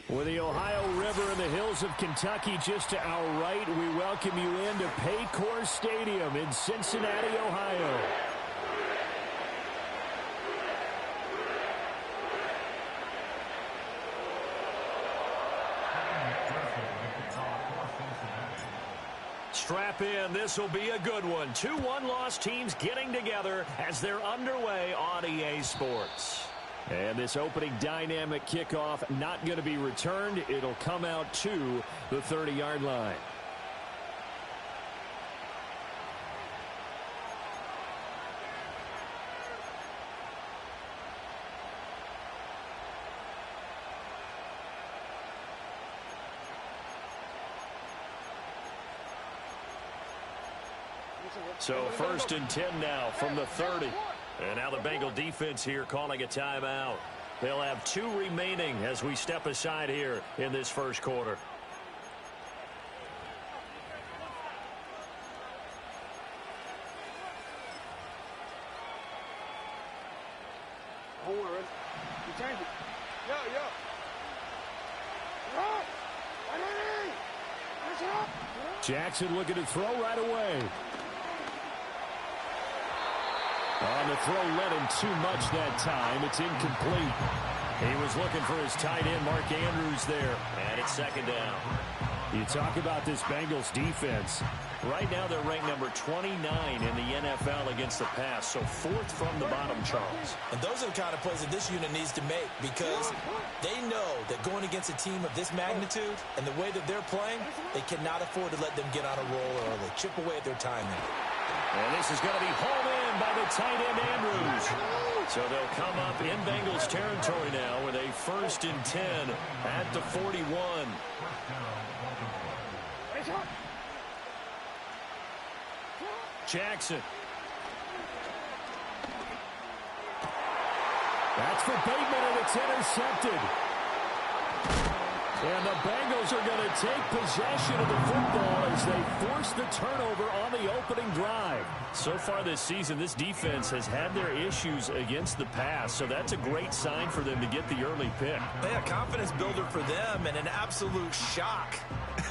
With the Ohio River and the hills of Kentucky just to our right, we welcome you into Paycor Stadium in Cincinnati, Ohio. Strap in, this will be a good one. 2 one-loss teams getting together as they're underway on EA Sports. And this opening dynamic kickoff not going to be returned. It'll come out to the 30-yard line. So 1st and 10 now from the 30. And now the Bengal defense here calling a timeout. They'll have 2 remaining as we step aside here in this first quarter. Jackson looking to throw right away. On the throw, led him too much that time. It's incomplete. He was looking for his tight end, Mark Andrews, there. And it's 2nd down. You talk about this Bengals defense. Right now they're ranked number 29 in the NFL against the pass, so 4th from the bottom, Charles. And those are the kind of plays that this unit needs to make because they know that going against a team of this magnitude and the way that they're playing, they cannot afford to let them get on a roll early. Chip away at their timing. And this is going to be hauled in by the tight end, Andrews. So they'll come up in Bengals territory now with a 1st and 10 at the 41. Jackson. That's for Bateman, and it's intercepted. And the Bengals are going to take possession of the football as they force the turnover on the opening drive. So far this season, this defense has had their issues against the pass, so that's a great sign for them to get the early pick. Yeah, confidence builder for them and an absolute shock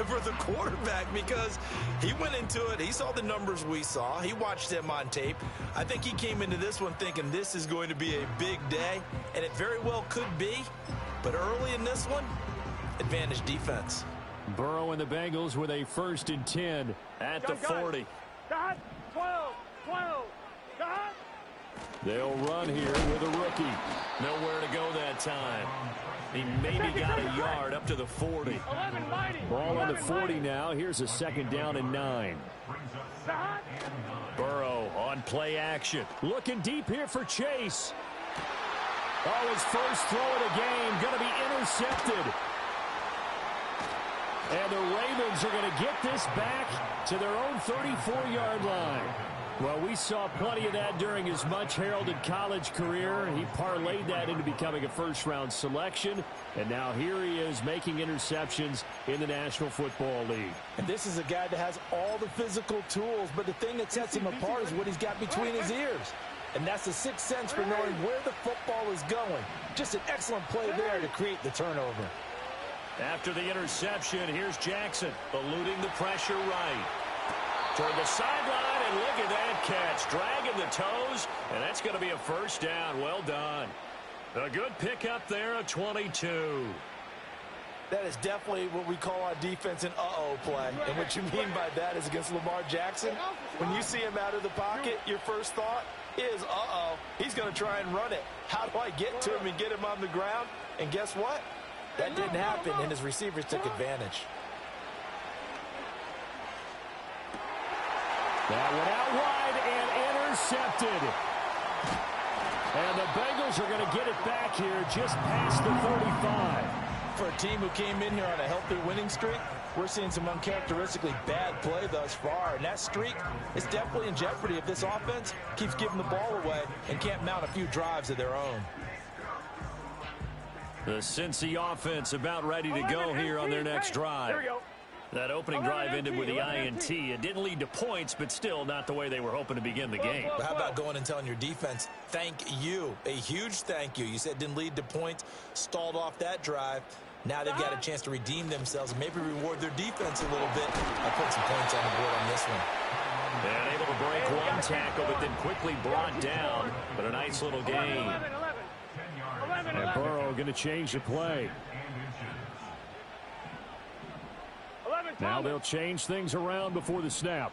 for the quarterback because he went into it. He saw the numbers we saw. He watched them on tape. I think he came into this one thinking this is going to be a big day, and it very well could be. But early in this one, advantage defense. Burrow and the Bengals with a 1st and 10 at the 40. 12. They'll run here with a rookie. Nowhere to go that time. He maybe got a yard up to the 40. Ball on the 40 now. Here's a 2nd down and 9. Burrow on play action. Looking deep here for Chase. Oh, his first throw of the game going to be intercepted. And the Ravens are going to get this back to their own 34-yard line. Well, we saw plenty of that during his much-heralded college career. He parlayed that into becoming a first-round selection. And now here he is making interceptions in the National Football League. And this is a guy that has all the physical tools, but the thing that sets him apart is what he's got between his ears. And that's the sixth sense for knowing where the football is going. Just an excellent play there to create the turnover. After the interception, here's Jackson, eluding the pressure right. Toward the sideline, and look at that catch. Dragging the toes, and that's going to be a 1st down. Well done. A good pickup there, a 22. That is definitely what we call on defense an uh-oh play. And what you mean by that is against Lamar Jackson, when you see him out of the pocket, your first thought is, uh-oh, he's going to try and run it. How do I get to him and get him on the ground? And guess what? That didn't happen, and his receivers took advantage. That went out wide and intercepted. And the Bengals are going to get it back here just past the 35. For a team who came in here on a healthy winning streak, we're seeing some uncharacteristically bad play thus far. And that streak is definitely in jeopardy if this offense keeps giving the ball away and can't mount a few drives of their own. The Cincy offense about ready to go here on their next drive. There we go. That opening drive ended with the INT. It didn't lead to points, but still not the way they were hoping to begin the game. But how about going and telling your defense, thank you, a huge thank you. You said it didn't lead to points, stalled off that drive. Now they've got a chance to redeem themselves and maybe reward their defense a little bit by putting some points on the board on this one. And able to break one tackle, but then quickly brought down. But a nice little gain. And Burrow going to change the play. Now they'll change things around before the snap.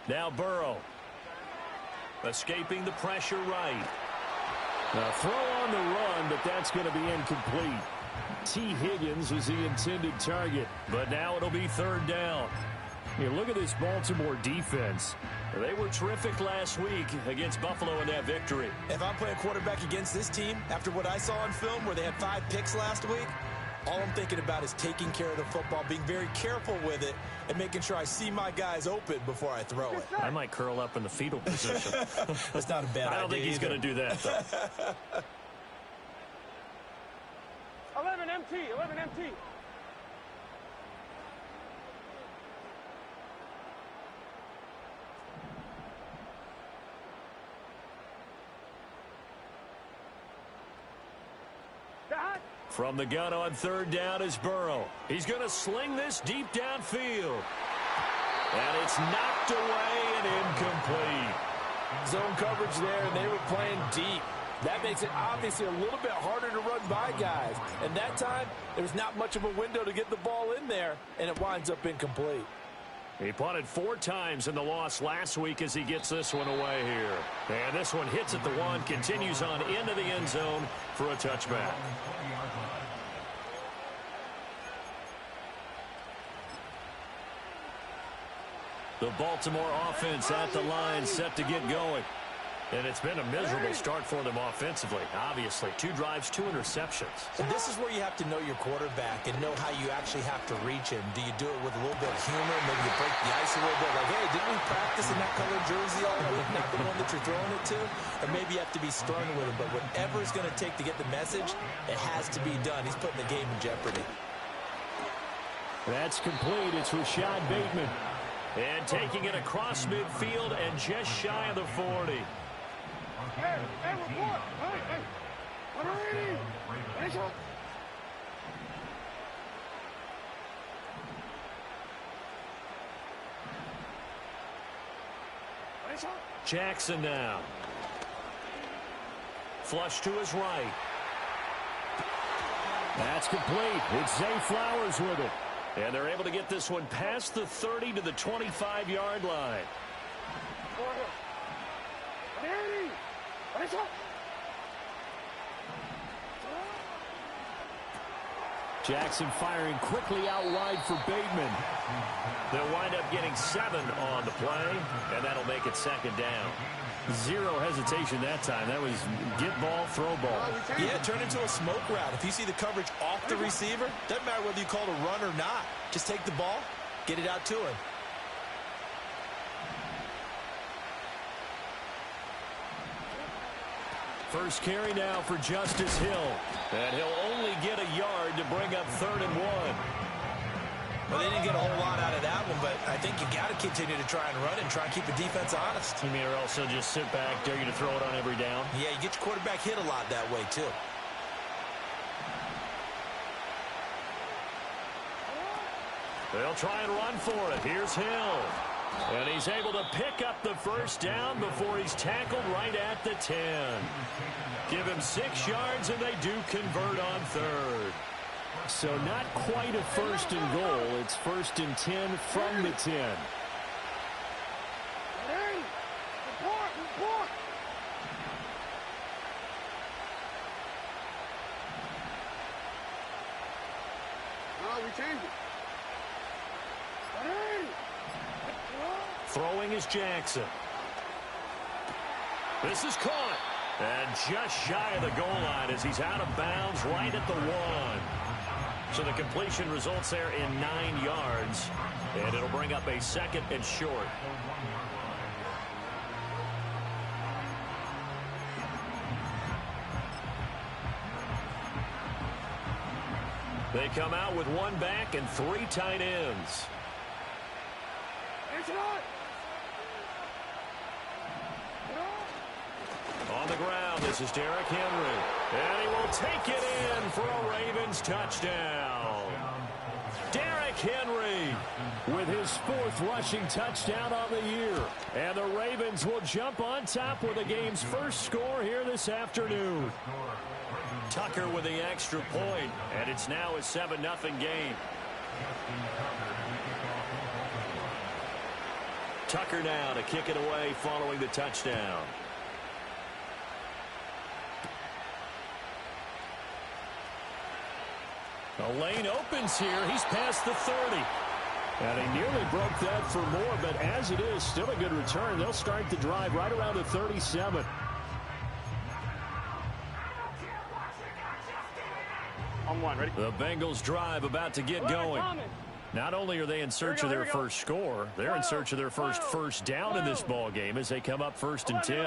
Now Burrow. Escaping the pressure right. Now throw on the run, but that's going to be incomplete. T. Higgins was the intended target, but now it'll be third down. Here, look at this Baltimore defense. They were terrific last week against Buffalo in that victory. If I'm playing quarterback against this team, after what I saw on film where they had 5 picks last week, all I'm thinking about is taking care of the football, being very careful with it, and making sure I see my guys open before I throw it. I might curl up in the fetal position. That's not a bad idea. I don't think he's going to do that, though. 11 MT, 11 MT. From the gun on third down is Burrow. He's going to sling this deep downfield. And it's knocked away and incomplete. Zone coverage there, and they were playing deep. That makes it obviously a little bit harder to run by guys. And that time, there's not much of a window to get the ball in there, and it winds up incomplete. He punted 4 times in the loss last week as he gets this one away here. And this one hits at the 1, continues on into the end zone for a touchback. The Baltimore offense at the line, set to get going. And it's been a miserable start for them offensively. Obviously, 2 drives, 2 interceptions. And this is where you have to know your quarterback and know how you actually have to reach him. Do you do it with a little bit of humor? Maybe you break the ice a little bit. Like, hey, didn't we practice in that color jersey all week? Not the one that you're throwing it to? Or maybe you have to be stern with him. But whatever it's going to take to get the message, it has to be done. He's putting the game in jeopardy. That's complete. It's Rashad Bateman. And taking it across midfield and just shy of the 40. Hey, report. Hey. 180. Finish up. Finish up. Jackson now. Flush to his right. That's complete. It's Zay Flowers with it. And they're able to get this one past the 30 to the 25-yard line. Jackson firing quickly out wide for Bateman. They'll wind up getting 7 on the play, and that'll make it second down. 0 hesitation that time. That was get ball, throw ball. Yeah, turn into a smoke route. If you see the coverage off the receiver, doesn't matter whether you call it a run or not. Just take the ball, get it out to him. First carry now for Justice Hill. And he'll only get a yard to bring up 3rd and 1. Well, they didn't get a whole lot out of that one, but I think you got to continue to try and run and try and keep the defense honest. You mean, or also just sit back, dare you to throw it on every down? Yeah, you get your quarterback hit a lot that way, too. They'll try and run for it. Here's Hill. And he's able to pick up the first down before he's tackled right at the 10. Give him 6 yards, and they do convert on 3rd. So not quite a 1st and goal. It's 1st and 10 from the 10. Report. No, we changed it. Throwing is Jackson. This is caught. And just shy of the goal line as he's out of bounds right at the 1. So the completion results there in 9 yards. And it'll bring up a 2nd and short. They come out with 1 back and 3 tight ends. On the ground. This is Derrick Henry. And he will take it in for a Ravens touchdown. Derrick Henry with his 4th rushing touchdown on the year. And the Ravens will jump on top with the game's first score here this afternoon. Tucker with the extra point, and it's now a 7-0 game. Tucker now to kick it away following the touchdown. The lane opens here. He's past the 30. And he nearly broke that for more, but as it is, still a good return. They'll start the drive right around the 37. On one, ready? The Bengals drive about to get going. Not only are they in search of their first score, they're in search of their first down in this ball game as they come up 1st and 10.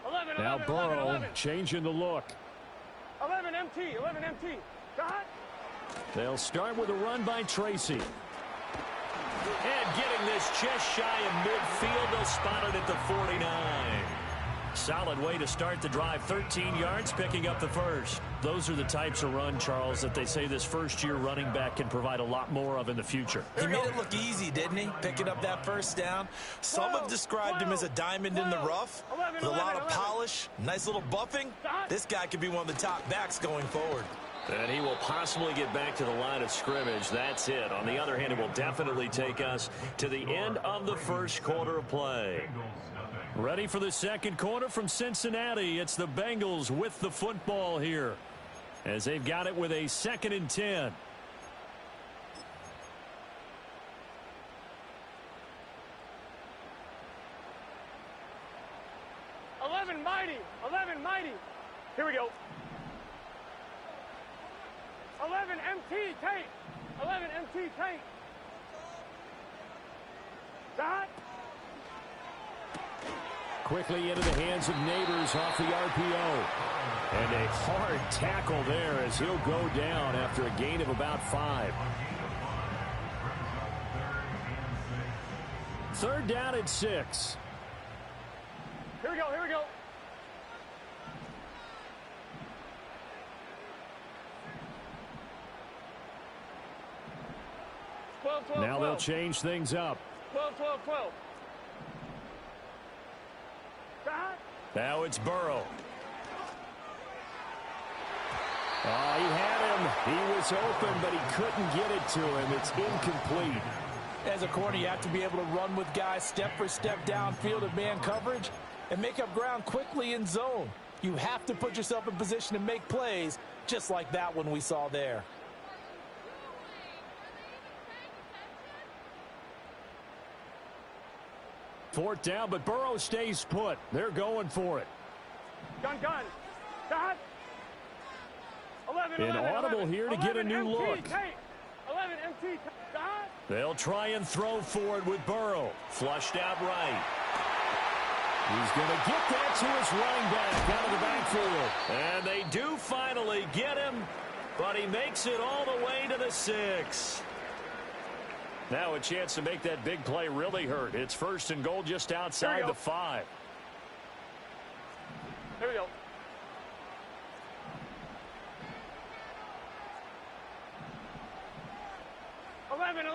11. Now Burrow changing the look. 11 MT. Got. They'll start with a run by Tracy. And getting this just shy of midfield, they'll spot it at the 49. Solid way to start the drive. 13 yards, picking up the first. Those are the types of run, Charles, that they say this first-year running back can provide a lot more of in the future. He made it look easy, didn't he? Picking up that first down. Some have described him as a diamond in the rough with a lot of polish, nice little buffing. This guy could be one of the top backs going forward. And he will possibly get back to the line of scrimmage. That's it. On the other hand, it will definitely take us to the end of the first quarter of play. Ready for the second quarter from Cincinnati. It's the Bengals with the football here as they've got it with a 2nd and 10. Mighty. Here we go. 11 MT tank. 11 MT tank. Dot. Quickly into the hands of Neighbors off the RPO. And a hard tackle there as he'll go down after a gain of about 5. 3rd down and 6. Here we go. 12. Now they'll change things up. 12. Now it's Burrow. Oh, he had him. He was open, but he couldn't get it to him. It's incomplete. As a corner, you have to be able to run with guys step for step downfield in man coverage and make up ground quickly in zone. You have to put yourself in position to make plays just like that one we saw there. Fourth down, but Burrow stays put. They're going for it. Gun. Dot. 11. Inaudible here to get a new look. 11 MT. Dot. They'll try and throw for it with Burrow. Flushed out right. He's going to get that to his running back out of the backfield. And they do finally get him, but he makes it all the way to the 6. Now a chance to make that big play really hurt. It's 1st and goal just outside the 5. Here we go. Eleven.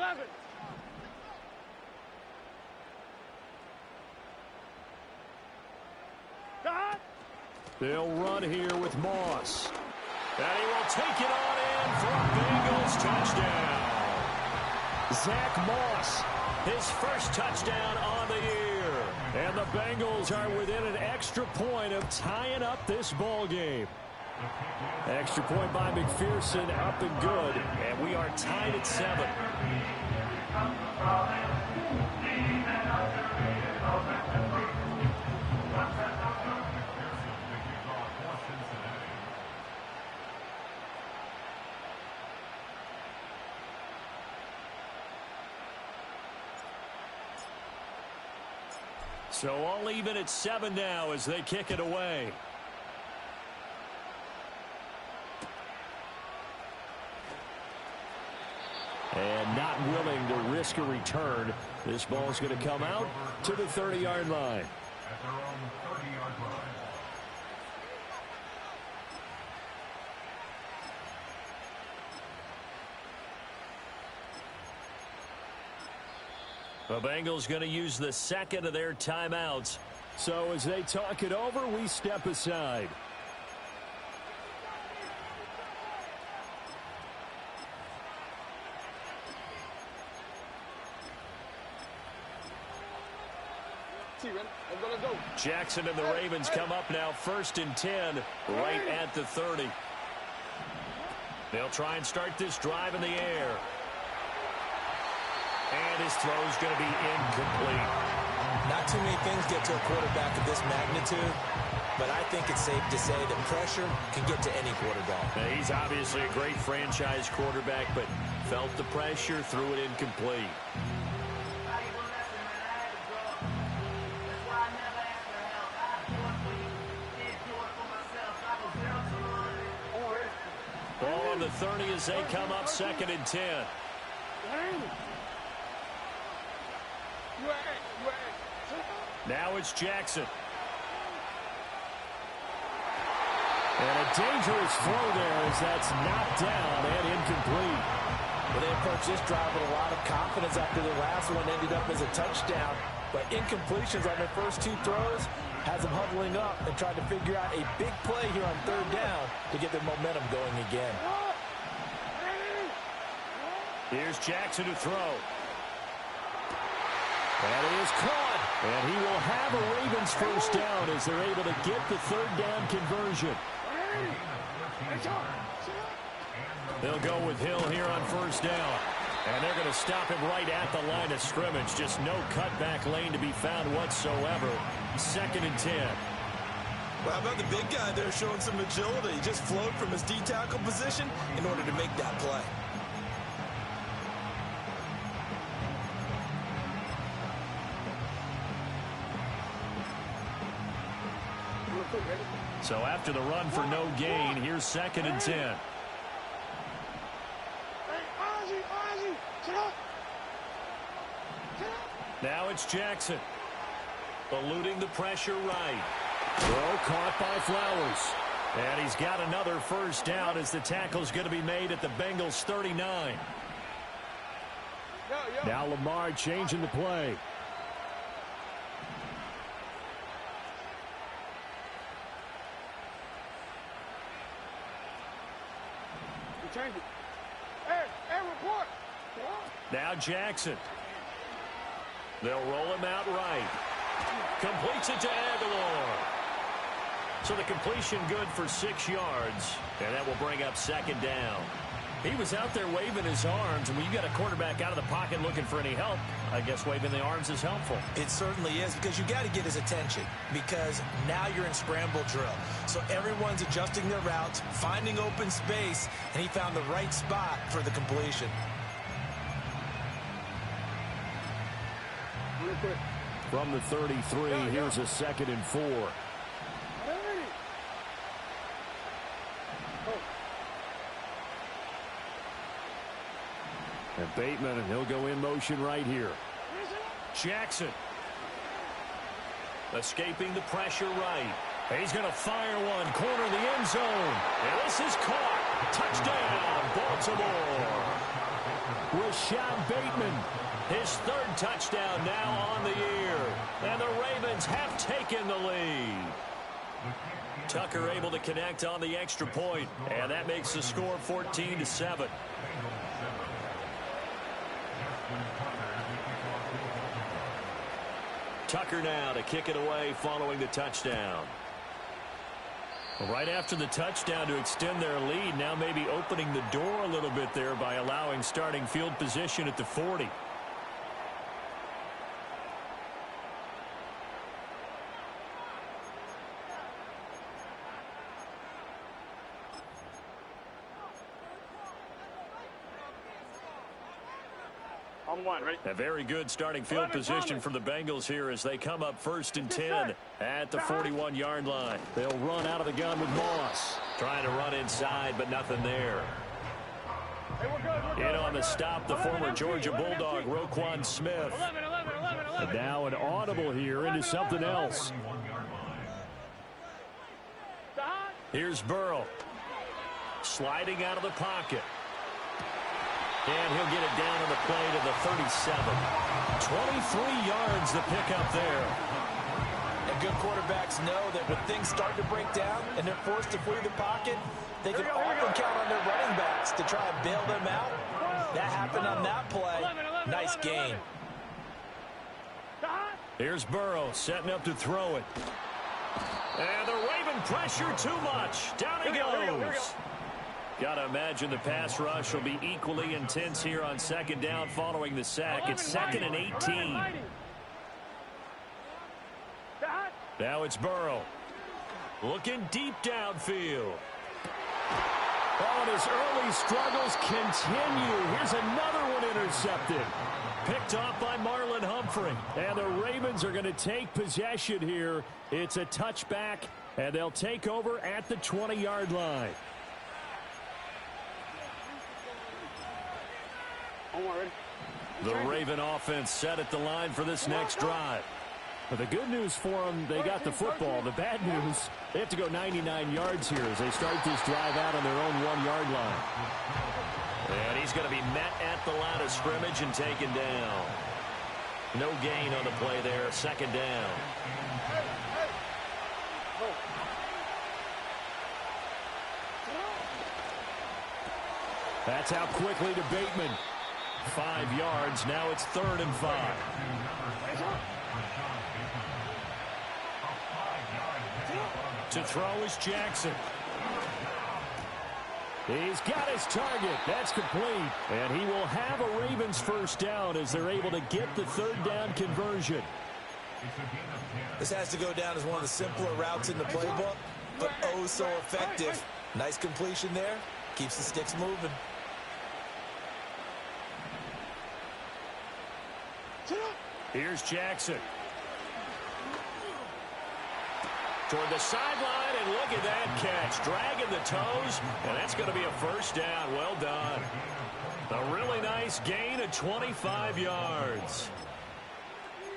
Dot. They'll run here with Moss. And he will take it on in for a Bengals touchdown. Zach Moss, his first touchdown on the year. And the Bengals are within an extra point of tying up this ball game. Extra point by McPherson, up and good. And we are tied at 7. So all even at 7 now as they kick it away. and not willing to risk a return. This ball is going to come out to the 30-yard line. At their own 30-yard line. The Bengals going to use the second of their timeouts. So as they talk it over, we step aside. Jackson and the Ravens come up now 1st and 10 right at the 30. They'll try and start this drive in the air. And his throw is going to be incomplete. Not too many things get to a quarterback of this magnitude, but I think it's safe to say that pressure can get to any quarterback. Now, he's obviously a great franchise quarterback, but felt the pressure, threw it incomplete. Ball on the 30 as they come up 2nd and 10. Now it's Jackson. And a dangerous throw there as that's knocked down and incomplete. Well, they approached this drive with a lot of confidence after the last one ended up as a touchdown. But incompletions on their first 2 throws has them huddling up and trying to figure out a big play here on 3rd down to get their momentum going again. Here's Jackson to throw. And it is caught. And he will have a Ravens first down as they're able to get the 3rd down conversion. They'll go with Hill here on 1st down. And they're going to stop him right at the line of scrimmage. Just no cutback lane to be found whatsoever. 2nd and 10. Well, how about the big guy there showing some agility? He just flowed from his D-tackle position in order to make that play. So after the run for no gain, here's 2nd and 10. Now it's Jackson. Eluding the pressure right. Throw caught by Flowers. And he's got another first down as the tackle's going to be made at the Bengals 39. Now Lamar changing the play. Now Jackson. They'll roll him out right. Completes it to Aguilar. So the completion good for 6 yards. And that will bring up 2nd down. He was out there waving his arms, and when you got a quarterback out of the pocket looking for any help, I guess waving the arms is helpful. It certainly is, because you got to get his attention, because now you're in scramble drill. So everyone's adjusting their routes, finding open space, and he found the right spot for the completion. From the 33, here's a 2nd and 4. And Bateman, and he'll go in motion right here. Jackson. Escaping the pressure right. He's going to fire one. Corner of the end zone. And this is caught. Touchdown, Baltimore. Rashad Bateman. His 3rd touchdown now on the year. And the Ravens have taken the lead. Tucker able to connect on the extra point. And that makes the score 14-7. Tucker now to kick it away following the touchdown. Right after the touchdown to extend their lead, now maybe opening the door a little bit there by allowing starting field position at the 40. A very good starting field position for the Bengals here as they come up 1st and 10 at the 41-yard line. They'll run out of the gun with Moss. Trying to run inside, but nothing there. In on the stop, the former Georgia Bulldog, Roquan Smith. 11, 11, 11, 11. And now an audible here into something else. Here's Burrow. Sliding out of the pocket. And he'll get it down on the play to the 37. 23 yards the pickup there. And good quarterbacks know that when things start to break down and they're forced to flee the pocket, they can often count on their running backs to try and bail them out. That happened on that play. Nice gain. Here's Burrow setting up to throw it. And they're waving pressure too much. Down he goes. Got to imagine the pass rush will be equally intense here on second down following the sack. It's 2nd and 18. Now it's Burrow. Looking deep downfield. Oh, and his early struggles continue. Here's another one intercepted. Picked off by Marlon Humphrey. And the Ravens are going to take possession here. It's a touchback, and they'll take over at the 20-yard line. The Raven offense set at the line for this next drive. But the good news for them, they got the football. The bad news, they have to go 99 yards here as they start this drive out on their own 1-yard line. And he's going to be met at the line of scrimmage and taken down. No gain on the play there, 2nd down. That's out quickly to Bateman. 5 yards. Now it's 3rd and 5. To throw is Jackson. He's got his target. That's complete. And he will have a Ravens first down as they're able to get the 3rd down conversion. This has to go down as one of the simpler routes in the playbook, but oh so effective. Nice completion there. Keeps the sticks moving. Here's Jackson. Toward the sideline, and look at that catch. Dragging the toes, and that's going to be a first down. Well done. A really nice gain of 25 yards.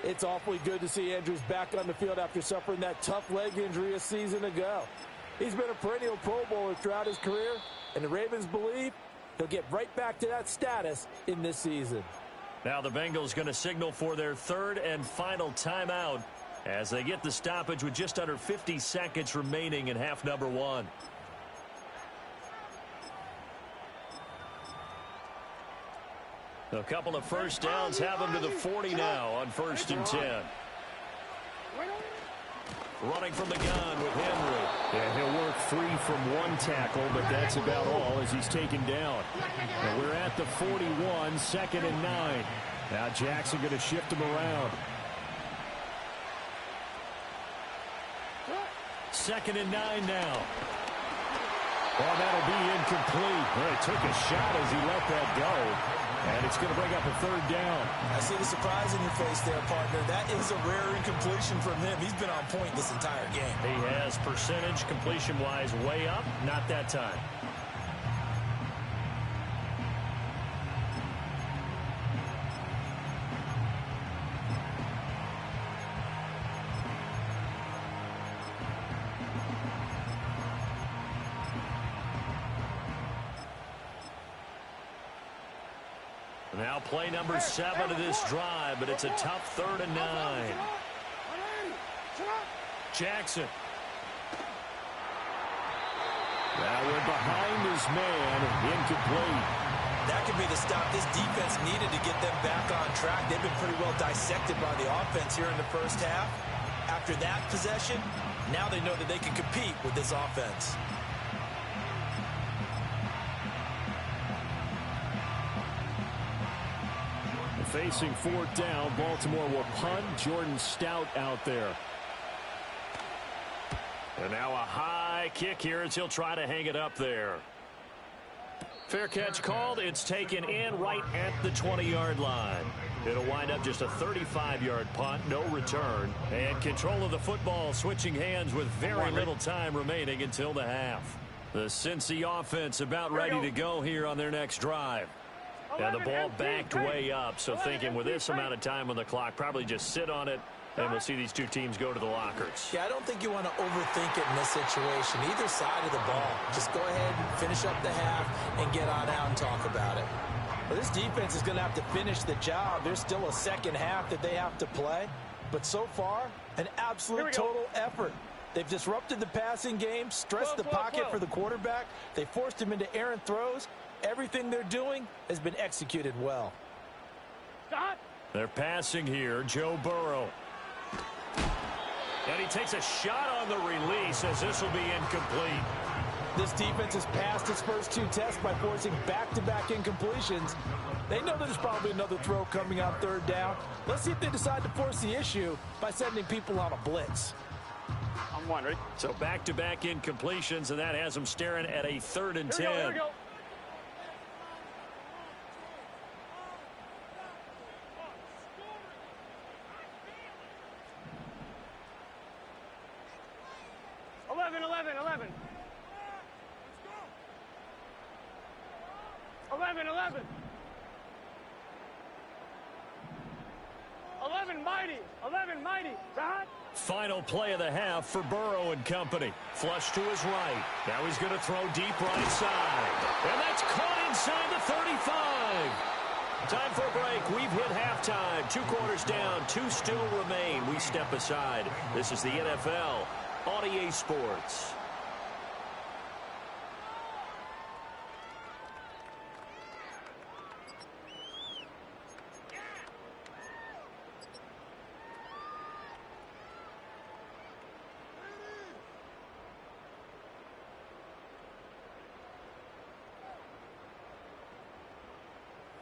It's awfully good to see Andrews back on the field after suffering that tough leg injury a season ago. He's been a perennial Pro Bowler throughout his career, and the Ravens believe he'll get right back to that status in this season. Now the Bengals going to signal for their 3rd and final timeout as they get the stoppage with just under 50 seconds remaining in half number 1. A couple of first downs have them to the 40 now on 1st and 10. Running from the gun with Henry. And he'll work free from 1 tackle, but that's about all as he's taken down. And we're at the 41, 2nd and 9. Now Jackson going to shift him around. 2nd and 9 now. Well, that'll be incomplete. Well, he took a shot as he let that go. And it's going to bring up a 3rd down. I see the surprise in your face there, partner. That is a rare incompletion from him. He's been on point this entire game. He has percentage completion-wise way up. Not that time. Now play number 7 of this drive, but it's a tough 3rd and 9. Jackson. That went behind his man, incomplete. That could be the stop this defense needed to get them back on track. They've been pretty well dissected by the offense here in the first half. After that possession, now they know that they can compete with this offense. Facing 4th down, Baltimore will punt. Jordan Stout out there. And now a high kick here as he'll try to hang it up there. Fair catch called. It's taken in right at the 20-yard line. It'll wind up just a 35-yard punt, no return. And control of the football switching hands with very little time remaining until the half. The Cincy offense about ready to go here on their next drive. Now the ball backed way up, so thinking with this amount of time on the clock, probably just sit on it, and we'll see these two teams go to the lockers. Yeah, I don't think you want to overthink it in this situation. Either side of the ball. Just go ahead and finish up the half and get on out and talk about it. Well, this defense is going to have to finish the job. There's still a second half that they have to play. But so far, an absolute total effort. They've disrupted the passing game, stressed the pocket for the quarterback. They forced him into errant throws. Everything they're doing has been executed well. Stop. They're passing here, Joe Burrow. And he takes a shot on the release as this will be incomplete. This defense has passed its first two tests by forcing back-to-back incompletions. They know there's probably another throw coming on third down. Let's see if they decide to force the issue by sending people on a blitz. I'm one, ready? So back-to-back incompletions, and that has them staring at a 3rd and 10. Here we go. 11. 11 mighty. 11 mighty. Right. Final play of the half for Burrow and company. Flush to his right. Now he's going to throw deep right side. And that's caught inside the 35. Time for a break. We've hit halftime. 2 quarters down. 2 still remain. We step aside. This is the NFL on EA Sports.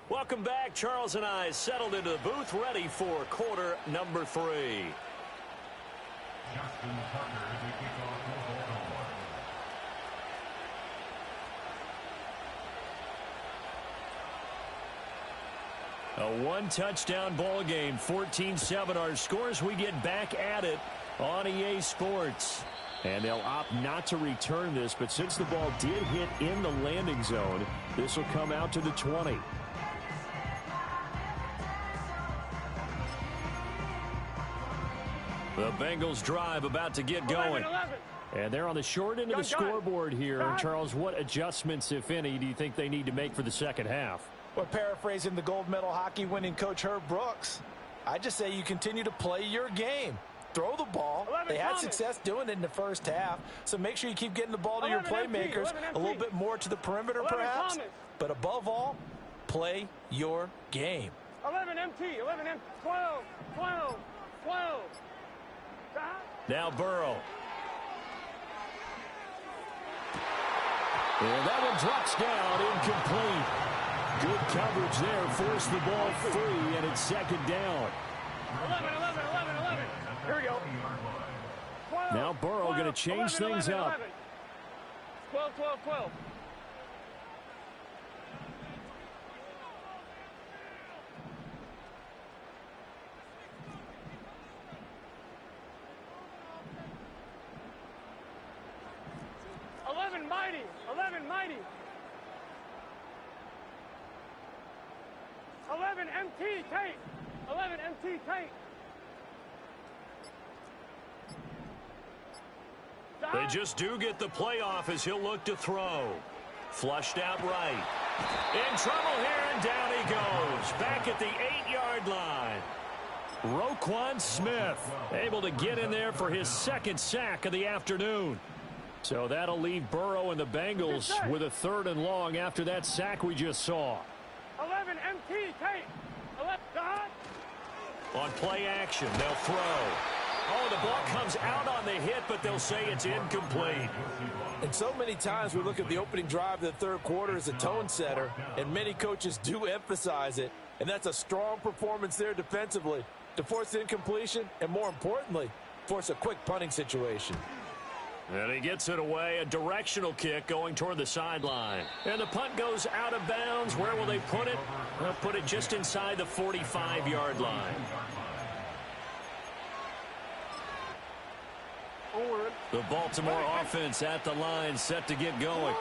Welcome back. Charles and I settled into the booth, ready for quarter number 3. Justin Tucker as we kick off the ball. A 1-touchdown ball game, 14-7 our scores. We get back at it on EA Sports. And they'll opt not to return this, but since the ball did hit in the landing zone, this will come out to the 20. The Bengals drive about to get going. 11. And they're on the short end of the scoreboard here. Charles, what adjustments, if any, do you think they need to make for the second half? Well, paraphrasing the gold medal hockey winning coach Herb Brooks, I just say you continue to play your game. Throw the ball. They had success doing it in the first half, so make sure you keep getting the ball to your playmakers, a little bit more to the perimeter perhaps, but above all, play your game. 11 MT, 11 MT, 12, 12, 12. Now Burrow. And that one drops down, incomplete. Good coverage there, forced the ball free, and it's second down. 11. Here we go. 12, Now Burrow going to change 11, things up. 12. 11 mighty. 11 mighty. 11 MT tape. 11 MT tape. They just do get the playoff as he'll look to throw. Flushed out right. In trouble here, and down he goes. Back at the 8-yard line. Roquan Smith able to get in there for his second sack of the afternoon. So that'll leave Burrow and the Bengals with a 3rd and long after that sack we just saw. 11 MT tape. 11 dot. On play action, they'll throw. Oh, the ball comes out on the hit, but they'll say it's incomplete. And so many times we look at the opening drive of the third quarter as a tone setter, and many coaches do emphasize it. And that's a strong performance there defensively to force incompletion and, more importantly, force a quick punting situation. And he gets it away, a directional kick going toward the sideline. And the punt goes out of bounds. Where will they put it? They'll put it just inside the 45-yard line. The Baltimore offense at the line, set to get going.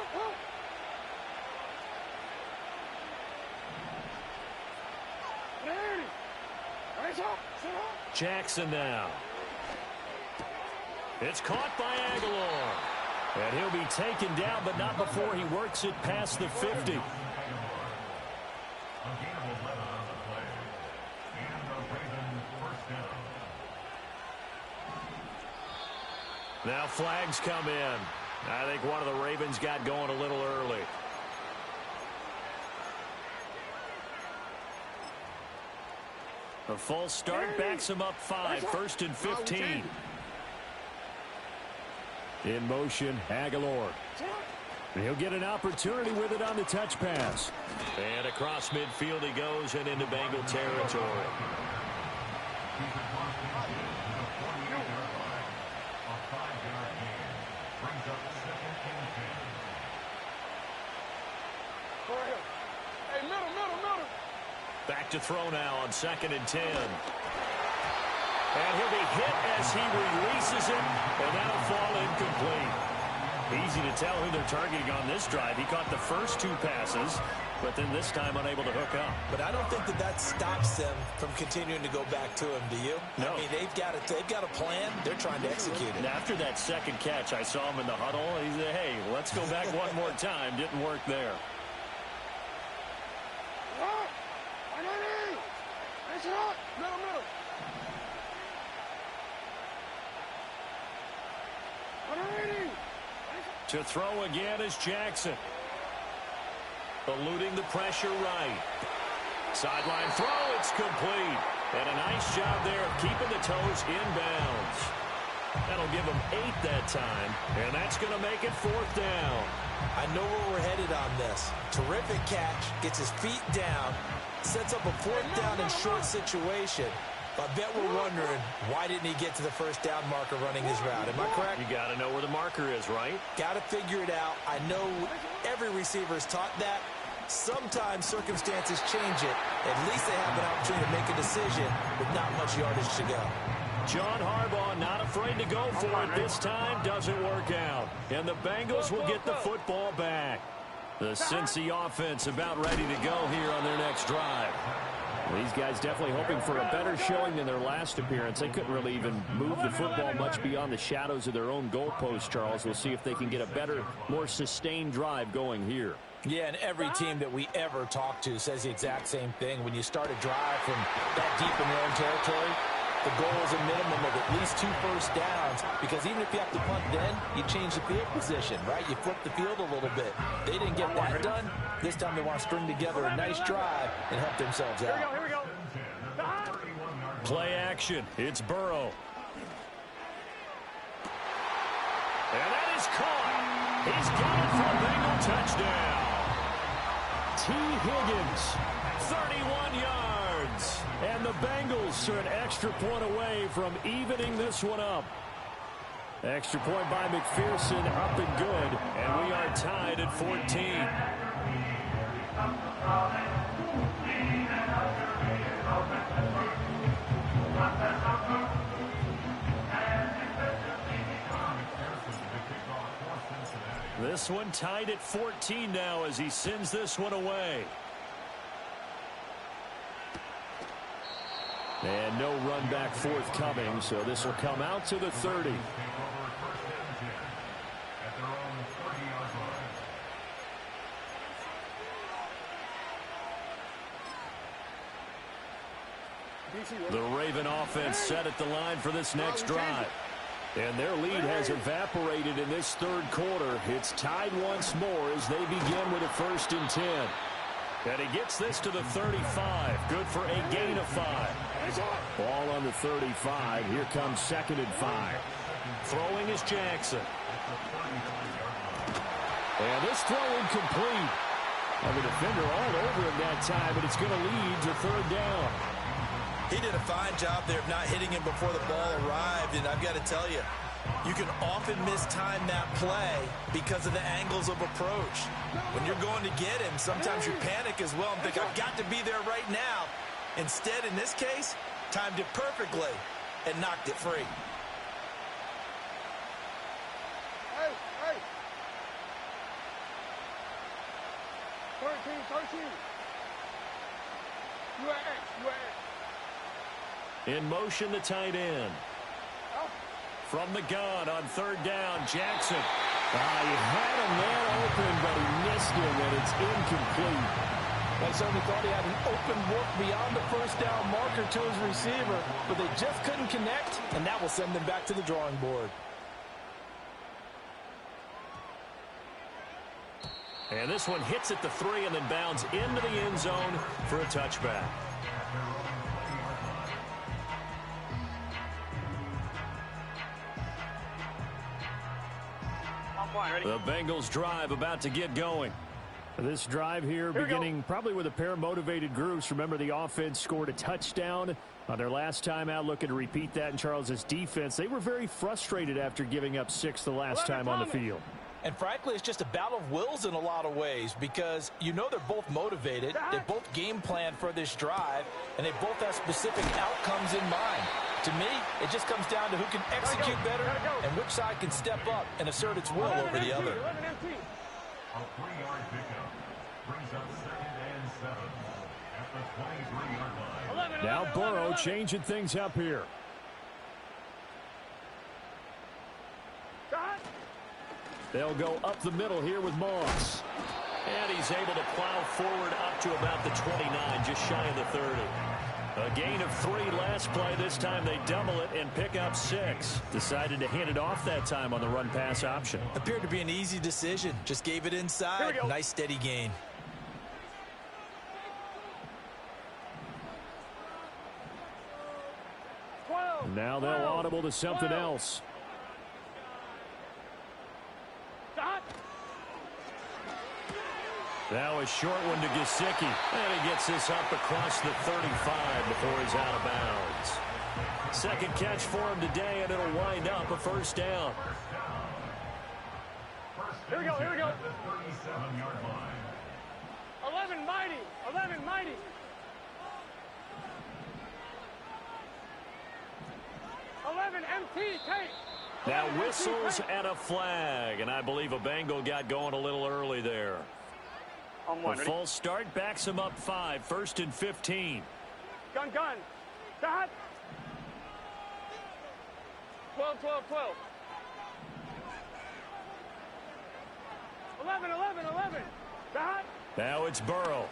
Jackson now. It's caught by Aguilar. And he'll be taken down, but not before he works it past the 50. Now flags come in. I think one of the Ravens got going a little early. A false start backs him up 5. 1st and 15. In motion, Aguilar. He'll get an opportunity with it on the touch pass. And across midfield he goes and into Bengal territory. Back to throw now on 2nd and 10. And he'll be hit as he releases it, and that'll fall incomplete. Easy to tell who they're targeting on this drive. He caught the first 2 passes, but then this time unable to hook up. But I don't think that stops them from continuing to go back to him, do you? No. I mean, they've got a plan. They're trying to execute it. And after that second catch, I saw him in the huddle. He said, hey, let's go back one more time. Didn't work there. To throw again is Jackson. Eluding the pressure right. Sideline throw, it's complete. And a nice job there of keeping the toes inbounds. That'll give him 8 that time. And that's going to make it 4th down. I know where we're headed on this. Terrific catch, gets his feet down, sets up a 4th down and short situation. I bet we're wondering, why didn't he get to the 1st down marker running his route? Am I correct? You got to know where the marker is, right? Got to figure it out. I know every receiver is taught that. Sometimes circumstances change it. At least they have an opportunity to make a decision with not much yardage to go. John Harbaugh not afraid to go for it this time. Doesn't work out. And the Bengals will get the football back. The Cincy offense about ready to go here on their next drive. These guys definitely hoping for a better showing than their last appearance. They couldn't really even move the football much beyond the shadows of their own goalpost, Charles. We'll see if they can get a better, more sustained drive going here. Yeah, and every team that we ever talk to says the exact same thing. When you start a drive from that deep in your own territory, the goal is a minimum of at least 2 first downs, because even if you have to punt then, you change the field position, right? You flip the field a little bit. They didn't get that done. This time they want to string together a nice drive and help themselves out. Here we go. Play action. It's Burrow. And that is caught. He's got it for a Bengal touchdown. T. Higgins, 31 yards. And the Bengals are an extra point away from evening this one up. Extra point by McPherson, up and good. And we are tied at 14. This one tied at 14 now as he sends this one away. And no run back forthcoming, so this will come out to the 30. The Raven offense set at the line for this next drive. And their lead has evaporated in this 3rd quarter. It's tied once more as they begin with a 1st and 10. And he gets this to the 35. Good for a gain of 5. Ball on the 35. Here comes 2nd and 5. Throwing is Jackson. And this throw incomplete. And the defender all over him that time, but it's going to lead to 3rd down. He did a fine job there of not hitting him before the ball arrived, and I've got to tell you, you can often mistime that play because of the angles of approach. When you're going to get him, sometimes you panic as well and think, I've got to be there right now. Instead, in this case, timed it perfectly and knocked it free. Hey. 13. You at X. In motion, the tight end. From the gun on third down, Jackson. He had a man open, but he missed him, and it's incomplete. They certainly thought he had an open look beyond the first down marker to his receiver, but they just couldn't connect, and that will send them back to the drawing board. And this one hits at the 3 and then bounds into the end zone for a touchback. The Bengals drive about to get going. This drive here beginning probably with a pair of motivated groups. Remember, the offense scored a touchdown on their last time out, looking to repeat that in Charles's defense. They were very frustrated after giving up 6 the last time on the field. And frankly, it's just a battle of wills in a lot of ways because you know they're both motivated. They both game plan for this drive, and they both have specific outcomes in mind. To me, it just comes down to who can execute better and which side can step up and assert its will over the other. A 3-yard pickup brings up 2nd and 7 at the 23-yard line. Now Burrow changing things up here. They'll go up the middle here with Moss. And he's able to plow forward up to about the 29, just shy of the 30. A gain of 3 last play. This time they double it and pick up 6. Decided to hand it off that time on the run-pass option. Appeared to be an easy decision. Just gave it inside. Nice steady gain. Now they'll audible to something else. Now a short one to Gesicki. And he gets this up across the 35 before he's out of bounds. Second catch for him today, and it'll wind up a first down. Here we go. 37-yard line. 11 mighty. 11 mighty. MT, take. Now whistles and a flag, and I believe a Bengal got going a little early there. A false start backs him up 5, 1st and 15. Gun. Stop. 12. 11. Stop. Now it's Burrow.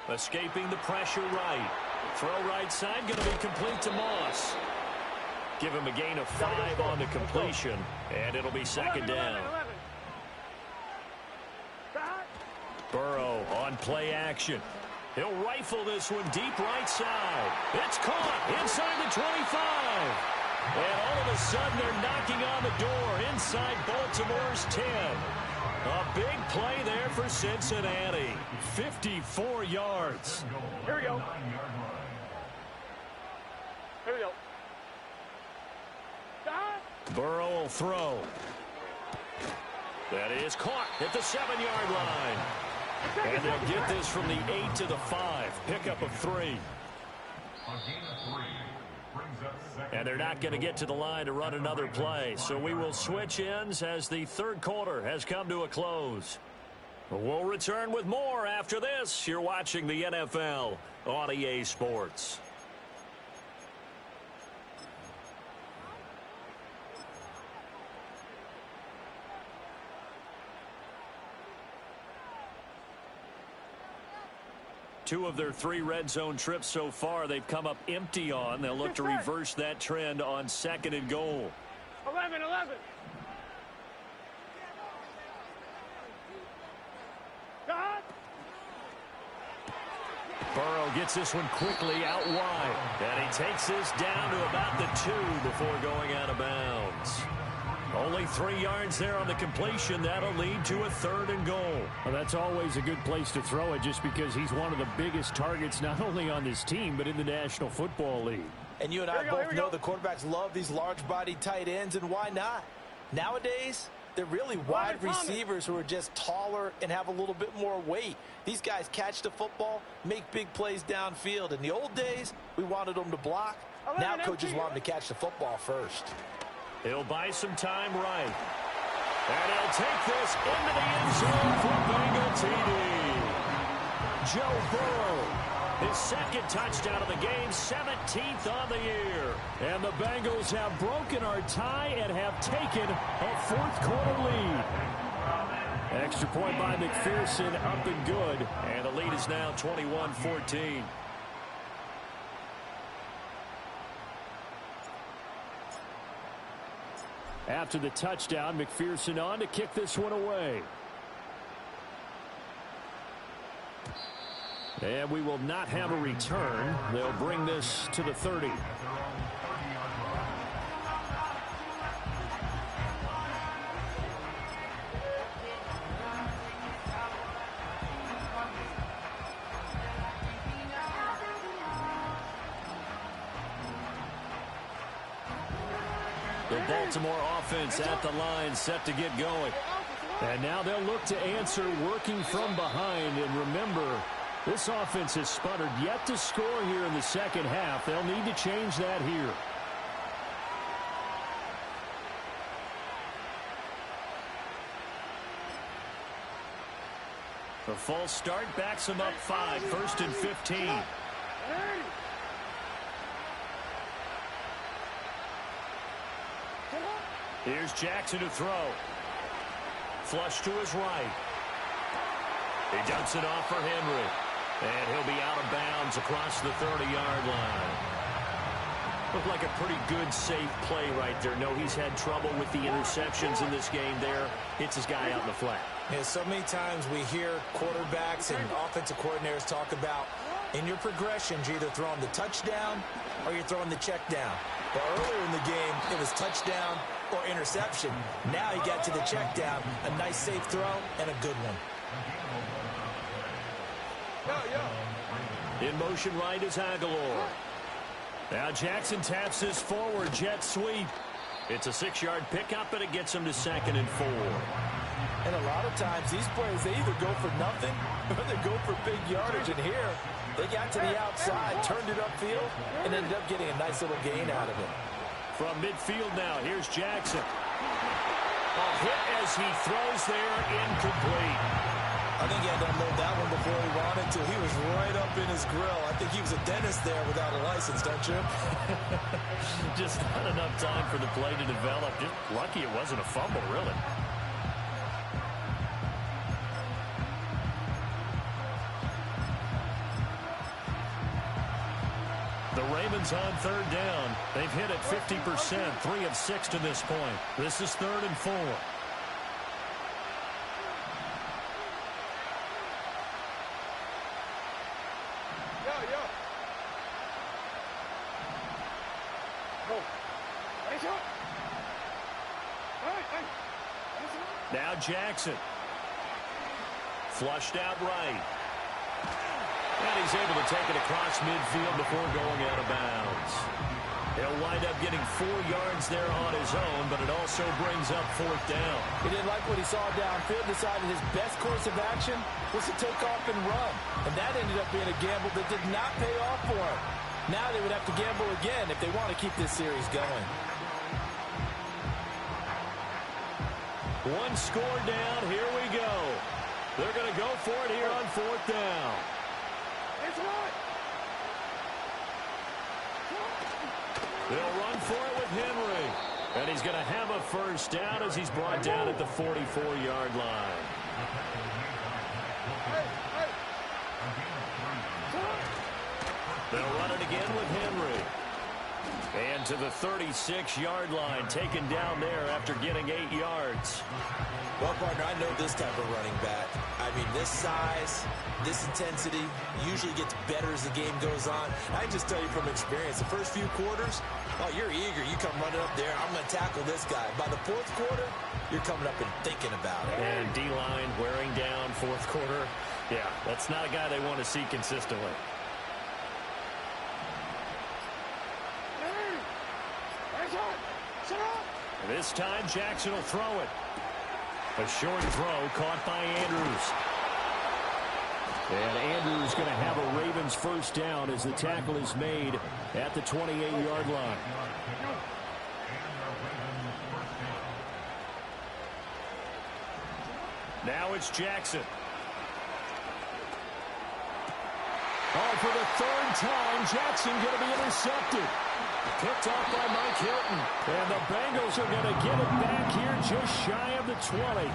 Escaping the pressure right. Throw right side, going to be complete to Moss. Give him a gain of 5 on the completion, and it'll be second down. Burrow on play action. He'll rifle this one deep right side. It's caught inside the 25. And all of a sudden they're knocking on the door inside Baltimore's 10. A big play there for Cincinnati. 54 yards. Here we go. Burrow will throw. That is caught at the 7-yard line. And they'll get this from the 8 to the 5. Pickup of 3. And they're not going to get to the line to run another play. So we will switch ends as the third quarter has come to a close. We'll return with more after this. You're watching the NFL on EA Sports. Two of their 3 red zone trips so far, they've come up empty on. They'll look to reverse that trend on 2nd and goal. 11. Burrow gets this one quickly out wide. And he takes this down to about the 2 before going out of bounds. Only 3 yards there on the completion. That'll lead to a 3rd and goal. Well, that's always a good place to throw it just because he's one of the biggest targets not only on this team but in the National Football League. And you and I both know the quarterbacks love these large-bodied tight ends, and why not? Nowadays, they're really wide receivers who are just taller and have a little bit more weight. These guys catch the football, make big plays downfield. In the old days, we wanted them to block. Now coaches want them to catch the football first. He'll buy some time right. And he'll take this into the end zone for Bengal TD. Joe Burrow His second touchdown of the game, 17th on the year. And the Bengals have broken our tie and have taken a fourth-quarter lead. Extra point by McPherson, up and good. And the lead is now 21-14. After the touchdown, McPherson on to kick this one away. And we will not have a return. They'll bring this to the 30. The Baltimore offense at the line, set to get going. And now they'll look to answer working from behind. And remember, this offense has sputtered yet to score here in the second half. They'll need to change that here. The false start backs them up 5, 1st and 15. Here's Jackson to throw. Flush to his right. He dumps it off for Henry. And he'll be out of bounds across the 30-yard line. Looked like a pretty good, safe play right there. No, he's had trouble with the interceptions in this game there. Hits his guy out in the flat. Yeah, so many times we hear quarterbacks and offensive coordinators talk about in your progressions, you're either throwing the touchdown or you're throwing the check down. But earlier in the game, it was touchdown or interception. Now he got to the check down, a nice safe throw, and a good one. In motion right is Aguilar. Now Jackson taps this forward jet sweep. It's a 6-yard pickup, and it gets him to 2nd and 4. And a lot of times these plays, they either go for nothing or they go for big yardage. And here, they got to the outside, turned it upfield, and ended up getting a nice little gain out of it. From midfield now, here's Jackson. A hit as he throws there, incomplete. I think he had to unload that one before he wanted to. He was right up in his grill. I think he was a dentist there without a license, don't you? Just not enough time for the play to develop. Just lucky it wasn't a fumble, really. The Ravens on 3rd down. They've hit it 50%, 3 of 6 to this point. This is 3rd and 4. Now Jackson. Flushed out right. And he's able to take it across midfield before going out of bounds. He'll wind up getting 4 yards there on his own, but it also brings up 4th down. He didn't like what he saw downfield, decided his best course of action was to take off and run. And that ended up being a gamble that did not pay off for him. Now they would have to gamble again if they want to keep this series going. 1 score down. Here we go. They're going to go for it here on 4th down. They'll run for it with Henry. And he's going to have a 1st down as he's brought down at the 44-yard line. They'll run it again with Henry. And to the 36-yard line, taken down there after getting 8 yards. Well, partner, I know this type of running back. I mean, this size, this intensity usually gets better as the game goes on. I just tell you from experience, the first few quarters, oh, you're eager. You come running up there, I'm going to tackle this guy. By the 4th quarter, you're coming up and thinking about it. And D-line wearing down 4th quarter. Yeah, that's not a guy they want to see consistently. This time, Jackson will throw it. A short throw caught by Andrews. And Andrews going to have a Ravens 1st down as the tackle is made at the 28-yard line. Now it's Jackson. Oh, for the third time, Jackson going to be intercepted. Picked off by Mike Hilton. And the Bengals are going to get it back here just shy of the 20.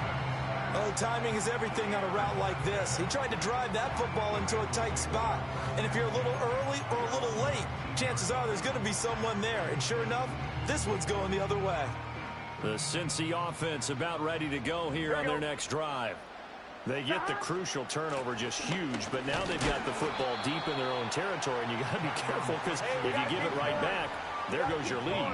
Oh, timing is everything on a route like this. He tried to drive that football into a tight spot. And if you're a little early or a little late, chances are there's going to be someone there. And sure enough, this one's going the other way. The Cincy offense about ready to go here on their next drive. They get the crucial turnover just huge, but now they've got the football deep in their own territory, and you got to be careful because if you give it right back, there goes your lead.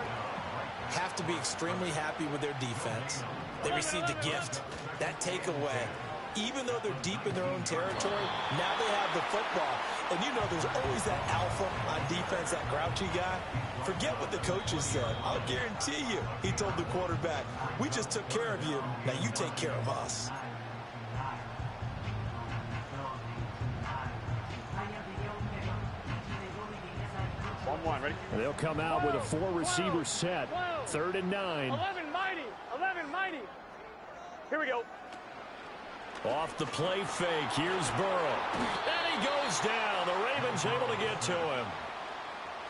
Have to be extremely happy with their defense. They received a gift. That takeaway, even though they're deep in their own territory, now they have the football. And you know there's always that alpha on defense, that grouchy guy. Forget what the coaches said. I'll guarantee you, he told the quarterback, we just took care of you. Now you take care of us. One, ready? They'll come out with a 4-receiver set. 3rd and 9. 11 mighty. Here we go. Off the play fake, here's Burrow. And he goes down. The Ravens able to get to him.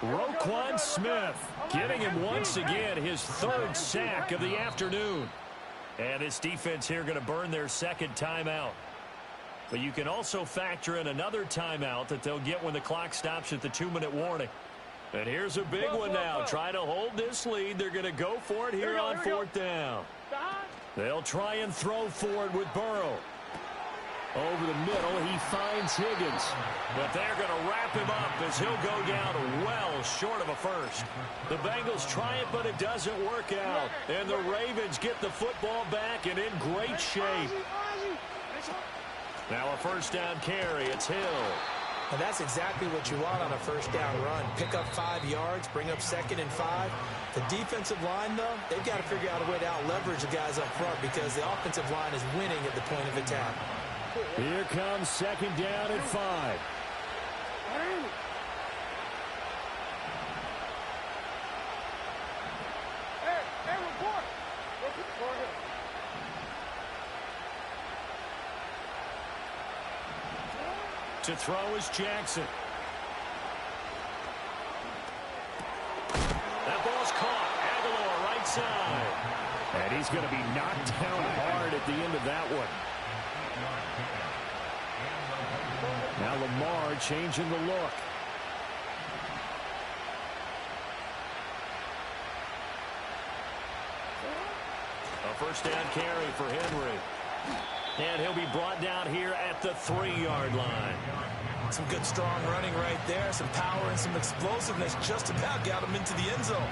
Roquan Smith getting him once again, his 3rd sack of the afternoon. And this defense here going to burn their 2nd timeout. But you can also factor in another timeout that they'll get when the clock stops at the 2-minute warning. And here's a big one now. Trying to hold this lead. They're going to go for it here on 4th down. They'll try and throw for it with Burrow. Over the middle, he finds Higgins. But they're going to wrap him up as he'll go down well short of a first. The Bengals try it, but it doesn't work out. And the Ravens get the football back and in great shape. Now a 1st down carry. It's Hill. And that's exactly what you want on a 1st down run. Pick up 5 yards, bring up 2nd and 5. The defensive line, though, they've got to figure out a way to out-leverage the guys up front because the offensive line is winning at the point of attack. Here comes 2nd down and 5. To throw is Jackson. That ball's caught. Aguilar right side. And he's going to be knocked down hard at the end of that one. Now Lamar changing the look. A 1st down carry for Henry. And he'll be brought down here at the 3-yard line. Some good strong running right there. Some power and some explosiveness just about got him into the end zone.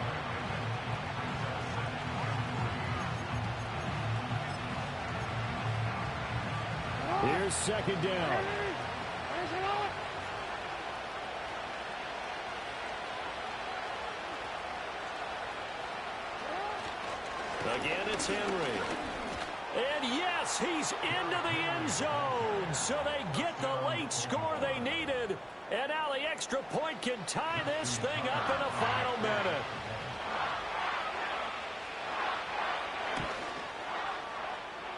Here's 2nd down. Again, it's Henry. And yes, he's into the end zone. So they get the late score they needed. And now the extra point can tie this thing up in the final minute.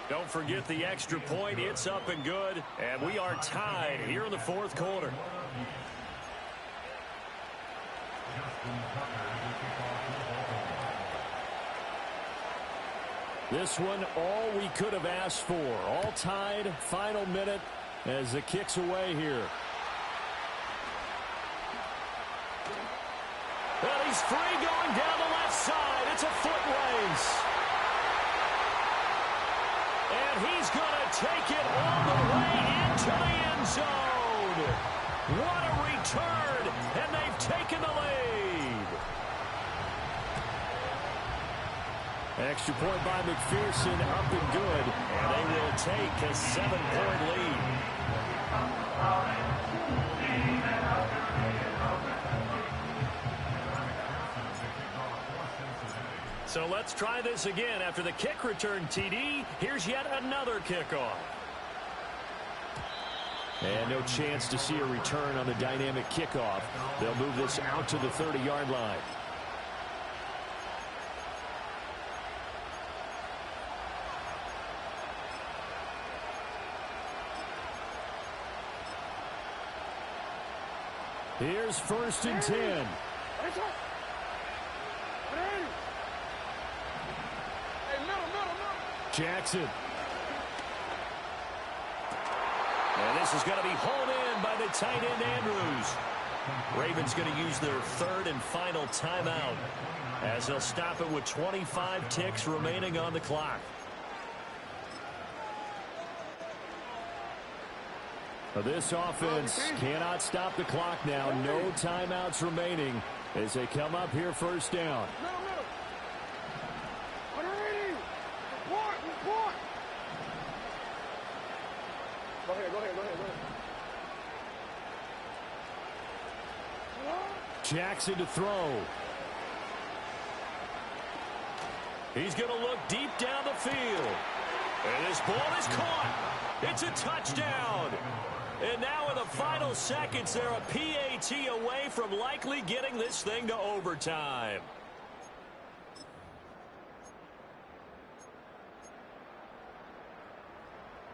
Don't forget the extra point. It's up and good. And we are tied here in the 4th quarter. This one, all we could have asked for. All tied, final minute as the kick's away here. Well, he's free going down the left side. It's a foot race. And he's going to take it all the way into the end zone. What a return, and they've taken the lead. Extra point by McPherson, up and good. And they will take a 7-point lead. So let's try this again. After the kick return TD, here's yet another kickoff. And no chance to see a return on the dynamic kickoff. They'll move this out to the 30-yard line. Here's 1st and 10. Jackson. And this is going to be hauled in by the tight end, Andrews. Ravens going to use their 3rd and final timeout as they'll stop it with 25 ticks remaining on the clock. This offense cannot stop the clock now. No timeouts remaining as they come up here 1st down. Go ahead. Jackson to throw. He's going to look deep down the field. And this ball is caught. It's a touchdown. And now in the final seconds, they're a PAT away from likely getting this thing to overtime.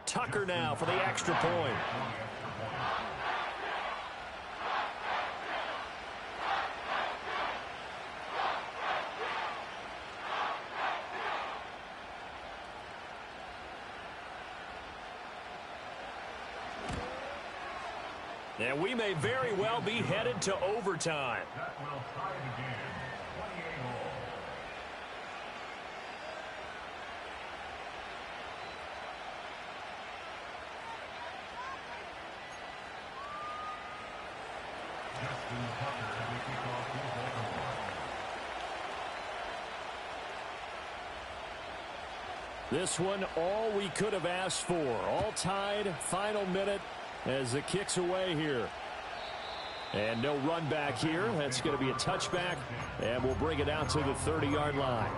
Tucker now for the extra point. And we may very well be headed to overtime. That will tie the game. 28 all. Justin Tucker as we kick off for Baltimore. This one, all we could have asked for. All tied, final minute as the kick's away here. And no run back here. That's going to be a touchback, and we'll bring it out to the 30-yard line.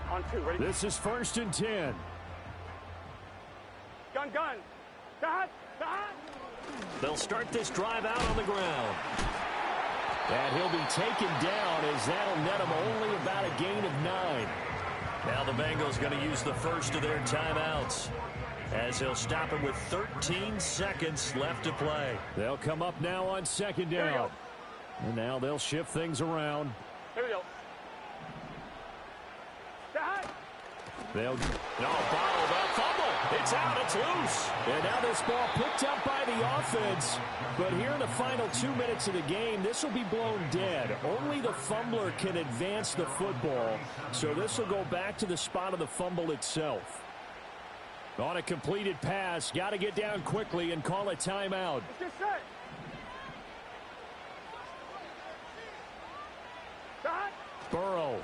On 2, ready? This is 1st and 10. Gun. Dot. They'll start this drive out on the ground. And he'll be taken down as that'll net him only about a gain of 9. Now the Bengals going to use the first of their timeouts as he'll stop it with 13 seconds left to play. They'll come up now on 2nd Here we down. go. And now they'll shift things around. Here we go. Dot. They'll No, bottle, that fumble. It's out. It's loose. And now this ball picked up by the offense. But here in the final 2 minutes of the game, this will be blown dead. Only the fumbler can advance the football. So this will go back to the spot of the fumble itself. On a completed pass, got to get down quickly and call a timeout. It's just set. Dot. Burrow.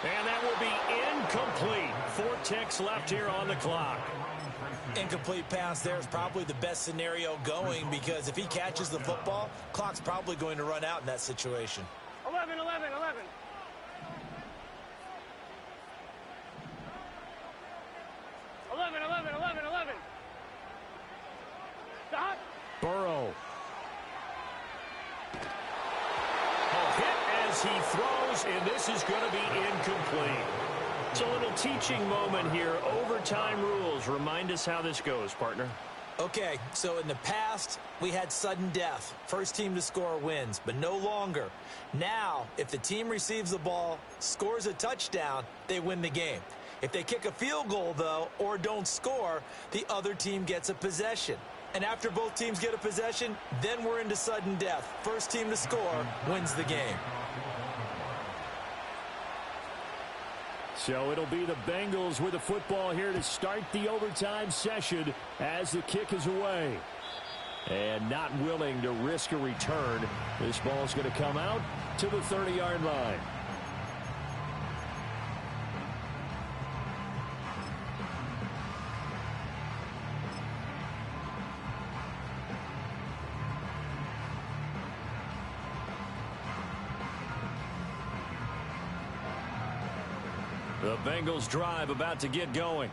And that will be incomplete. 4 ticks left here on the clock. Incomplete pass there is probably the best scenario going because if he catches the football, clock's probably going to run out in that situation. 11. 11. Dot. Burrow. Hit as he throws, and this is going to be incomplete. It's a little teaching moment here. Overtime rules. Remind us how this goes, partner. Okay, so in the past, we had sudden death. First team to score wins, but no longer. Now, if the team receives the ball, scores a touchdown, they win the game. If they kick a field goal, though, or don't score, the other team gets a possession. And after both teams get a possession, then we're into sudden death. First team to score wins the game. So it'll be the Bengals with the football here to start the overtime session as the kick is away. And not willing to risk a return. This ball's going to come out to the 30-yard line. The Bengals drive about to get going.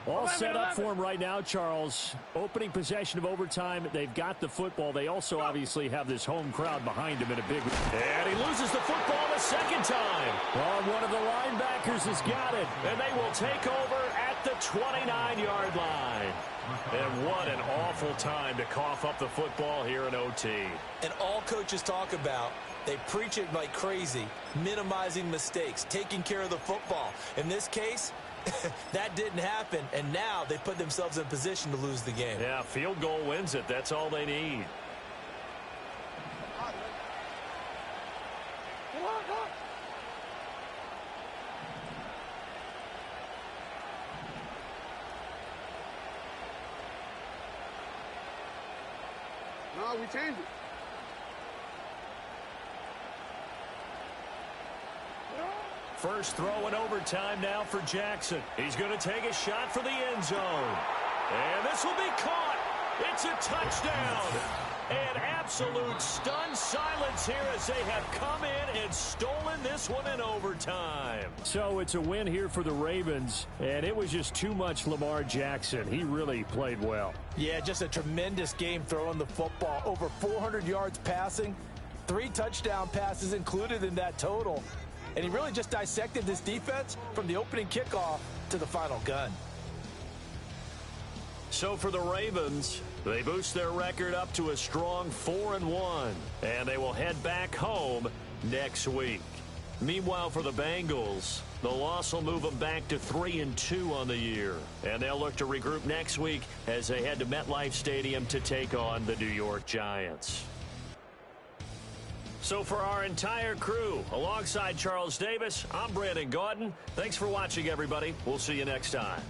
All set up for him right now, Charles. Opening possession of overtime. They've got the football. They also obviously have this home crowd behind him in a big... And he loses the football a second time. Oh, one of the linebackers has got it. And they will take over at the 29-yard line. And what an awful time to cough up the football here in OT. And all coaches talk about, they preach it like crazy, minimizing mistakes, taking care of the football. In this case, that didn't happen, and now they put themselves in position to lose the game. Yeah, field goal wins it. That's all they need. No, we changed it. First throw in overtime now for Jackson. He's going to take a shot for the end zone. And this will be caught. It's a touchdown. An absolute stunned silence here as they have come in and stolen this one in overtime. So it's a win here for the Ravens, and it was just too much Lamar Jackson. He really played well. Yeah, just a tremendous game throwing the football. Over 400 yards passing, 3 touchdown passes included in that total. And he really just dissected this defense from the opening kickoff to the final gun. So for the Ravens, they boost their record up to a strong 4-1, and they will head back home next week. Meanwhile, for the Bengals, the loss will move them back to 3-2 on the year, and they'll look to regroup next week as they head to MetLife Stadium to take on the New York Giants. So for our entire crew, alongside Charles Davis, I'm Brandon Gaudin. Thanks for watching, everybody. We'll see you next time.